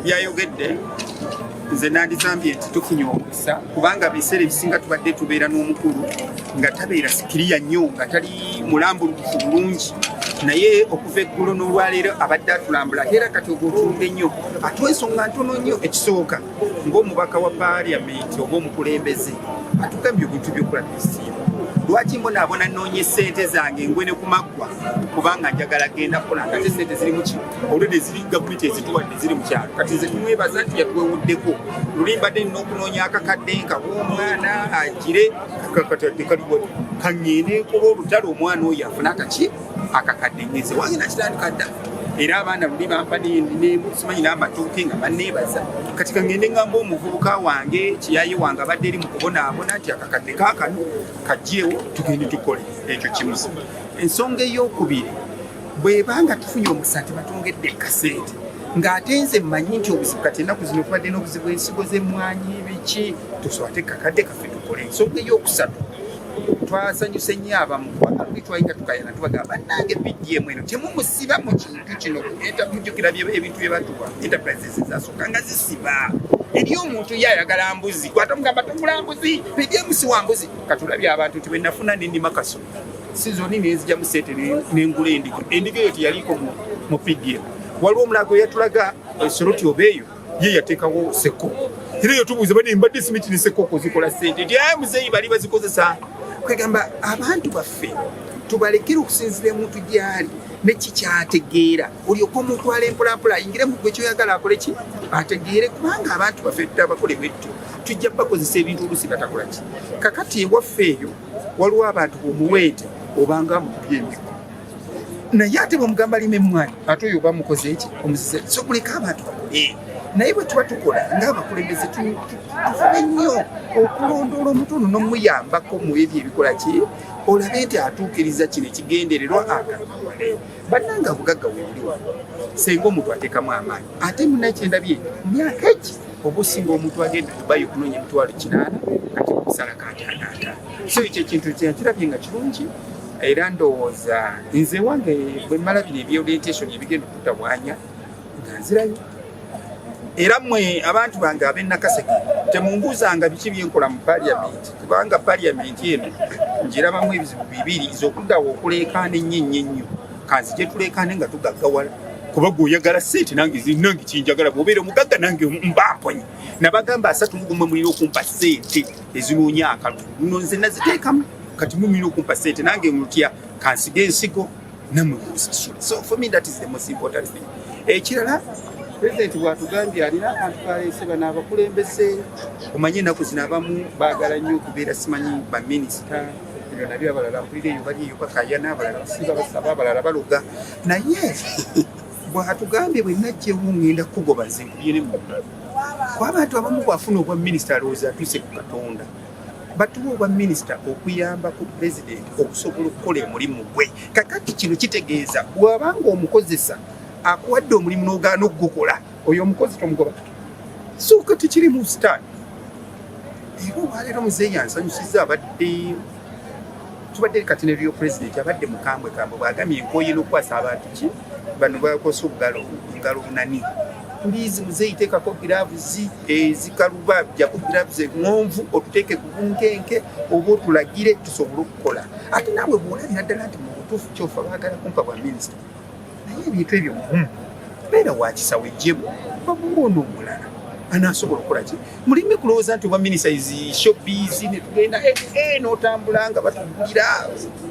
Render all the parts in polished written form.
byayogedde nze nandizambye nti tufunye omukisa kubanga biseera ebisinga tubadde tubeera n'omukulu nga tabeera sikiriya nnyo nga tali mulambulukufu bulungi naye okuva eggulo n'olwaleero abadde atulambula era kati ogwotunde nnyo atuwa ensonga ntono nnyo ekisooka ng'omubaka wa Parliamentary oba omukulembeze atugambye ebintu by'okola bisiima lwaki mbonaabona noonye ssente zange ngwene ku maggwa kubanga njagala genda kola nga te ssente ziri mu ki olwedde ziri gavumenti ezituwadde ziri mu kyalo kati nze tumwebaza nti yatuwewuddeko luli mbadde nina okunoonya akakadde nkawa omwana agire kakatadde kaliwo kaŋŋende kuba olutalo omwana oyo afuna akaki akakadde ngeze wange nakitandika dda era abaana luli bampa simanyi n'amatooke nga banneebaza kati kaŋŋende ngamba omuvubuka wange kiyaye wange abadde eri mu kubonaabona nti akakadde kaakano kajjeewo tugende tukole ekyo kimuzi ensonga ey'okubiri bwebanga tufunye omukisa nti batongedde kasente ng'ate nze mmanyi nti obuzibu kati ennaku zino tubadde n'obuzibu ensigo z'emmwanyi biki tusobate kakadde kaffe tukole ensonga ey'okusatu twasanyuse nnyo abamu kubanga luli twayinga tukayana tubagamba bannange BDM eno temumusiba mu kintu kino mujjukira ebintu bye batuwa enterprises ezasooka nga zisiba eri omuntu ye ayagala mbuzi kwatamugamba tomula mbuzi BDM si wa mbuzi katulabye abantu nti bwenafuna nendima kaso sizoni nenzijjamu sente nengula endigo eyo teyaliko mu BDM waliwo omulago yatulaga esoroti obeeyo ye yateekawo seko era eyo tubuuza bane mbadde simiti ne sekoko zikola sente nti aye muzeeyi bali bazikozesa kwegamba abantu baffe tubalekere okusinzira omuntu gyali nekikyategeera olyoka omutwala empolampola ayingire mu gwe kyoyagala akole ki ategeere kubanga abantu baffe tutabakole bwetyo tujja bakozesa ebintu olusi batakola ki kakati ewaffe eyo waliwo abantu bomuweete obanga mubyemiko naye ate bwemugamba lima emmwanyi ate oyo oba mukoze eki omuzize so kuleka abantu bakole naye bwe tuba tukola ng'abakulembeze tufube nnyo okulondoola omutono n'omuyambako mu ebyo ebikola ki olabe nti atuukiriza kino ekigendererwa akawale bannanga bugagga webuliwa senga omuntu ateekamu amaanyi ate munnakyendabye myaka eki oba osinga omuntu agenda Dubai okunoonya emitwalo 8 kati okusala kaatanaata so ekyo ekintu kyakirabye nga kirungi era ndowooza nze wange bwe mmala bino ebyorientation ebigenda okutawanya nga nzirayo era mmwe abantu bange ab'Nakaseke temunguuzanga biki byenkola mu Parliament kubanga Parliament eno ngirabamu ebizibu bibiri ez'okuddawo okuleekaana ennyo kanzije tuleekaane nga tugaggawala kuba gweoyagala ssente nange zinange kinjagala bw'obeera omugagga nange mbamponye nabagamba 3 mulina okumpa ssente ezinoonya akalulu nno nze naziteekamu kati mulina okumpa ssente nange mutya kansiga ensigo nammwe musasule so for me that is the most important thing ekirala President bw'atugambye alina abantu kaleese bano abakulembeze omanye ennaku zino abamu baagala nnyo okubeera simanyi baminisita ebyo nabyo abalala mpulira eyo bali eyo bakayana abalala basiba basaba abalala baloga naye bw'atugambye bwe najjewo ngenda kugoba nze nkubye mu abantu abamu bw'afuna obwa minisita alowooza atuuse ku Katonda batuwa obwa minisita okuyamba ku President okusobola okukola omulimu gwe kakati kino kitegeeza bw'abanga omukozesa akuwadde omulimu n'ogaana okugukola oyo omukozi tomugoba so kati kiri mu sitaani era olwaleero muzeeyi ansanyusizza abadde tubadde kati ne rio President abadde mukambwe bw'agambye enkooye n'okukwasa abantu ki bano bakosa obugalo ngalo bunani puliizi muzeeyi teekako giravuzi ezikaluba jjako giravuzi eŋŋonvu otuteeke ku bunkenke oba otulagire tusobole okukola ate naawe bw'olabira ddala nti mu butuufu kyofa baagala kumpa bwa minisita naye ebintu ebyo beera wakisa wejjemu bamuwoona omulala anaasobola okukola ki mulimi kulowooza nti obwa minisita showbiz ne tugenda n'otambula nga batugulira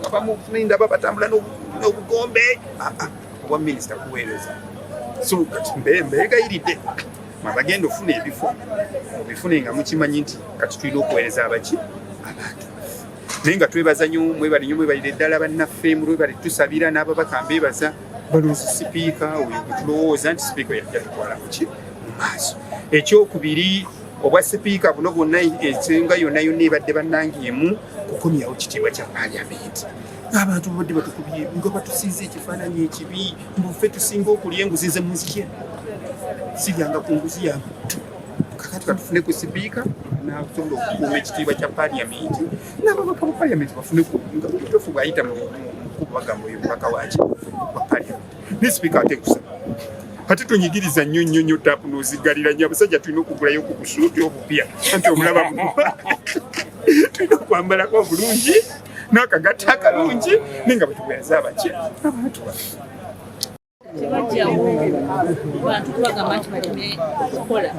abamu ndaba batambula n'obugombe obwa minisita kuweereza so kati mbeegayiridde mabagenda ofuna ebifo obifune nga mukimanyi nti kati tulina okuweereza abaki abantu naye nga twebaza nnyo mwebalire ddala bannaffe mulwebale tusabira n'ababaka mbeebaza balonzi sipiika oyo gwe tulowooza nti sipiika yajja tutwala muki mu maaso ekyokubiri obwa sipiika buno bwonna ensenga yonna ebadde bannangeemu kukomyawo kitiibwa kya Parliament abantu babadde batukubye nga batusinza ekifaananyi ekibi mbuffe tusinga okulya enguzi ze muzitye siryanga ku nguzi yamuntu kakati katufune ku sipiika nasobola okukuuma ekitiibwa kya Parliament n'ababaka ba Parliament bafune nga butuufu bw'ayita mu kubagamba oyo mubaka waki wa Parliament ne sipiika ate kusaba Kati tunyigiriza nnyo tapu n'ozigalira nnyo abasajja tulina okugulayo ku busuuti obupya anti omulaba tulina okwambalako obulungi n'akagatta akalungi naye nga bwetugayaza abakya abantu tebajjawo bantu kubagamba nti baleme okukola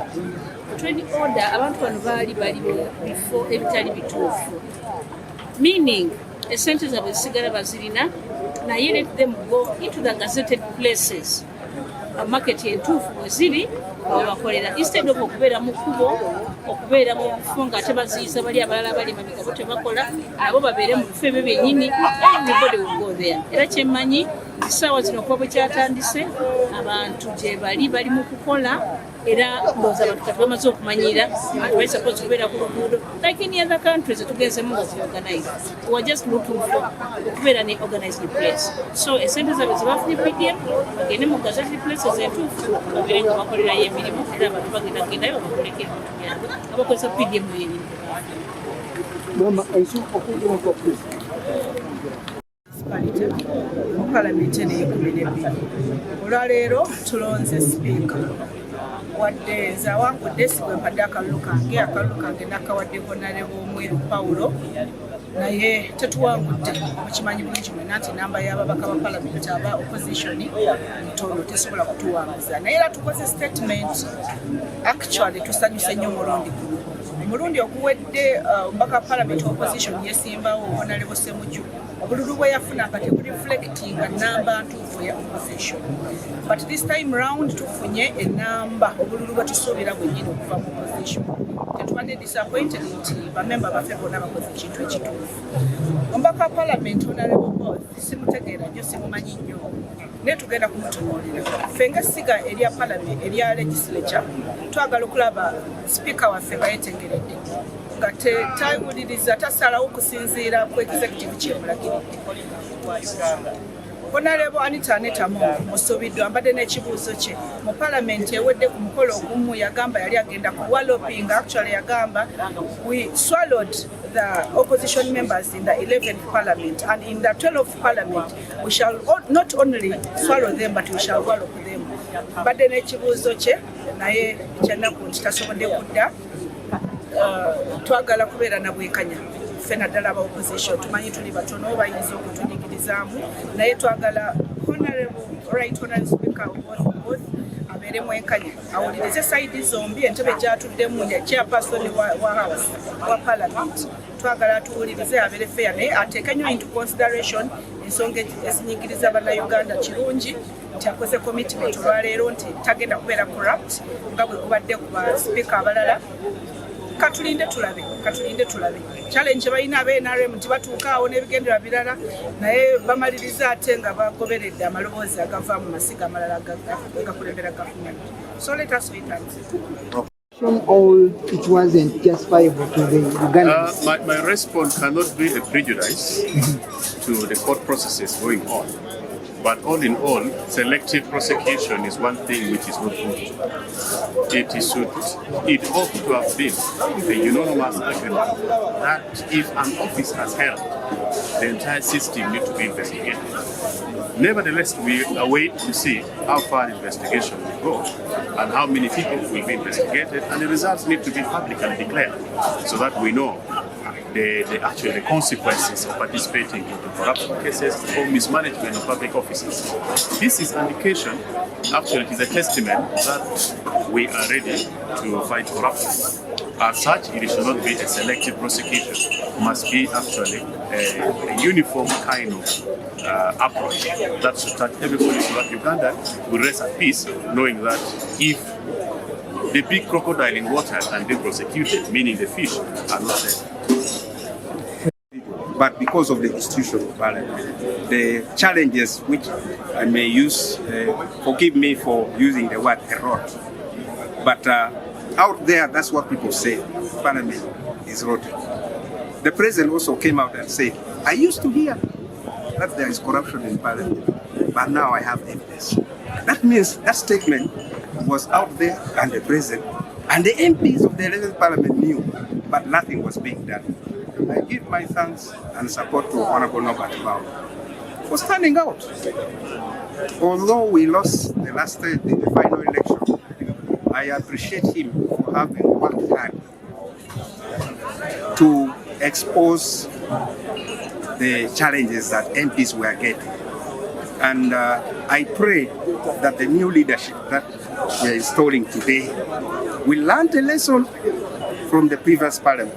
trade order abantu bano baali bifo ebitali bituufu meaning esente zaabwe zisigala bazirina naye let them go into the gazetted places market entuufu bwe ziri webakolera instead of okubeera mu kkubo okubeera mu bifo nga ate baziyiza bali abalala bali mabega bo tebakola nabo babeere mu bifo ebyo byennyini everybody will go there era kyemmanyi essaawa zino kuba bwe kyatandise abantu gye bali mu kukola era ndowooza abantu kati bamaze okumanyira abantu bali suppose kubeera ku luguudo like in other countries tugezemu nga ziorganize we are just looking for okubeera ne organized place so esente zaabwe zebafunye pdm bagende mu gazetted places entuufu babeere nga bakolerayo emirimu era abantu bagendagendayo babakoleko ebintu byabwe abakozesa pdm yenyini Parliamentary y'ekumi olwaleero tulonze sipiika wadde nzawangudde sigwe mpadde akalulu kange nakawaddeko naleba omweru Pawulo naye tetuwangudde mukimanyi bulungi mwena nti namba y'ababaka ba Parliament aba opposition ntono tesobola kutuwanguza naye era tukoze statement actually tusanyuse nnyo omulundi okuwedde omubaka Parliament opposition yesimbawo Honorable Ssemujju obululu bwe yafuna nga tebuliflectinga namba ntuufu ya opposition but this time round tufunye enamba obululu bwe tusuubira bwennyini okuva mu opposition tetubadde disappointed nti bamemba baffe bonna bakoze ekintu ekituufu omubaka wa Parliament Honorable Both simutegeera nnyo simumanyi nnyo naye tugenda kumutunuulira ffe ng'essiga erya Parliament erya legislature twagala okulaba sipiika waffe nga yeetengeredde nga tawuliriza tasalawo okusinziira ku executive kyemulagiridde Honorable Anita musuubiddwa ambadde n'ekibuuzo kye mu Parliament ewedde ku mukolo ogumu yagamba yali agenda ku walloping actually yagamba we swallowed the opposition members in the 11th Parliament and in the 12th Parliament we shall not only swallow them but we shall wallop them ambadde n'ekibuuzo kye naye kyennaku nti tasobodde kudda twagala kubeera na bwenkanya ffe naddala aba opposition tumanyi tuli batono bayinza okutunyigirizaamu naye twagala honorable speaker both abeere mwenkanya awulirize saidi zombi entebe gyatuddemu ya chairperson wa house wa Parliament twagala atuwulirize abeere fair naye ateeke nnyo into consideration ensonga ezinyigiriza bannayuganda kirungi nti akoze commitment olwaleero nti tagenda kubeera corrupt nga bwe kubadde ku baspeaker abalala katulinde tulabe challenge balina aba NRM nti batuukaawo n'ebigendera birala naye bamaliriza ate nga bagoberedde amaloboozi agava mu masiga amalala gakulembera gavumenti so let us wait and see. All it wasn't justifiable to the Ugandans. My response cannot be a prejudice to the court processes going on. But all in all, selective prosecution is one thing which is not good. It ought to have been a unanimous agreement that if an office has held, the entire system needs to be investigated. Nevertheless, we await to see how far the investigation will go and how many people will be investigated, and the results need to be publicly declared so that we know the consequences of participating in the corruption cases or mismanagement of public offices. This is an indication, actually it is a testament that we are ready to fight corruption. As such, it should not be a selective prosecution. It must be actually a uniform kind of approach that should touch everybody so that Uganda will rest at peace, knowing that if the big crocodile in water can be prosecuted, meaning the fish are not there. But because of the institution of Parliament, the challenges which I may use, forgive me for using the word errot, but out there that's what people say, Parliament is rotten. The President also came out and said, I used to hear that there is corruption in Parliament, but now I have evidence. That means that statement was out there and the President and the MPs of the 11th Parliament knew, but nothing was being done. I give my thanks and support to Honorable Norbert Bao for standing out although we lost the final election, I appreciate him for having worked hard to expose the challenges that MPs were getting. And I pray that the new leadership that we're installing today will learn a lesson from the previous parliament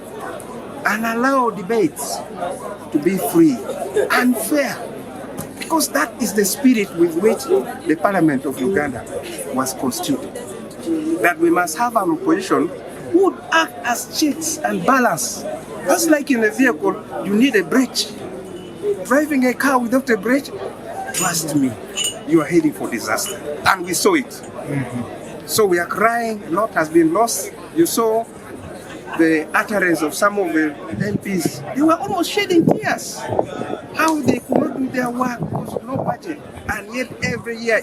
and allow debates to be free and fair, because that is the spirit with which the Parliament of Uganda was constituted. That we must have an opposition who would act as checks and balance. Just like in a vehicle, you need a brake. Driving a car without a brake, trust me, you are heading for disaster. And we saw it. So we are crying, a lot has been lost. You saw the utterance of some of the MPs. They were almost shedding tears. How they could not do their work because of no budget. And yet every year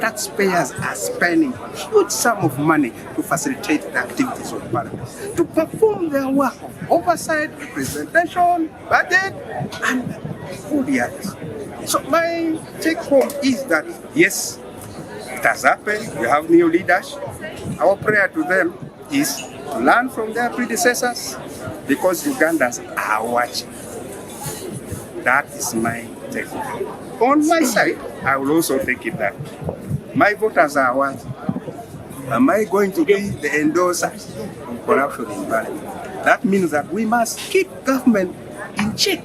taxpayers are spending huge sum of money to facilitate the activities of Parliament, to perform their work of oversight, representation, budget, and all the others. So my take home is that, yes, it has happened. We have new leaders. Our prayer to them is to learn from their predecessors, because Ugandans are watching. That is my take home. On my side, I will also take it that my voters are watching. Am I going to be the endorser of corruption in Parliament? That means that we must keep government in check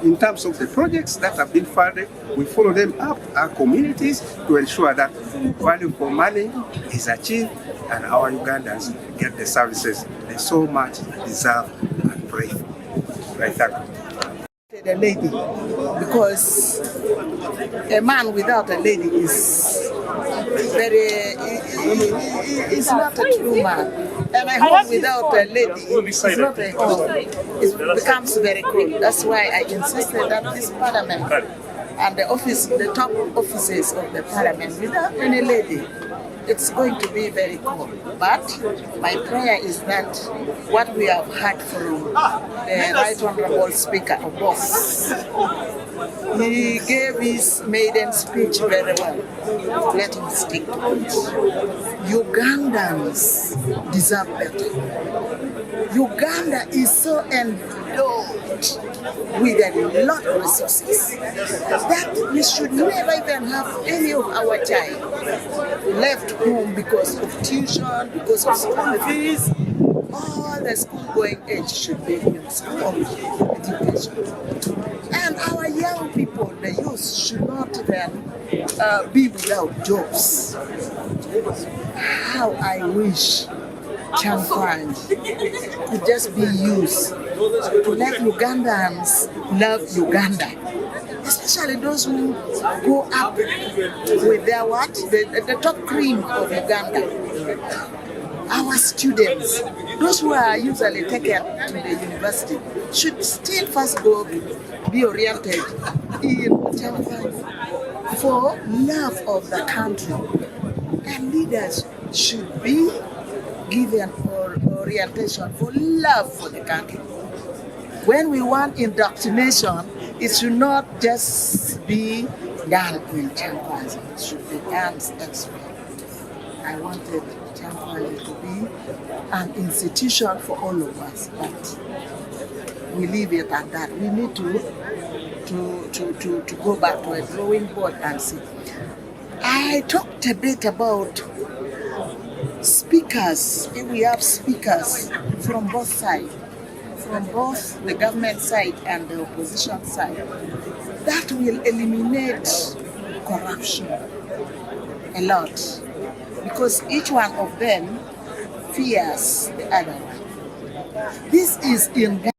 in terms of the projects that have been funded. We follow them up, our communities, to ensure that value for money is achieved and our Ugandans get the services they so much deserve and pray for. Right, thank you. A lady, because a man without a lady is is not a true man. And a home without a lady is not a home. It becomes very cold. That's why I insisted that this Parliament and the top offices of the Parliament, without any lady, it's going to be very cold. But my prayer is that what we have heard from the Right Honourable Speaker of Boss, he gave his maiden speech very well. Let him stick to it. Ugandans deserve better. Uganda is so endowed with a lot of resources that we should never even have any of our child left home because of tuition, because of school fees. All the school-going age should be in school education. And our young people, the youth, should not even be without jobs. How I wish champagne could just be used to let Ugandans love Uganda. Especially those who go up with their the top cream of Uganda. Our students, those who are usually taken to the university, should still first go be oriented in champagne for love of the country. And leaders should be given orientation for love for the country. When we want indoctrination, it should not just be done in champagne. It should be done elsewhere. I wanted champagne to be an institution for all of us, but we leave it at that. We need to go back to a drawing board and see. I talked a bit about speakers. We have speakers from both sides, from both the government side and the opposition side. That will eliminate corruption a lot, because each one of them fears the other one. This is in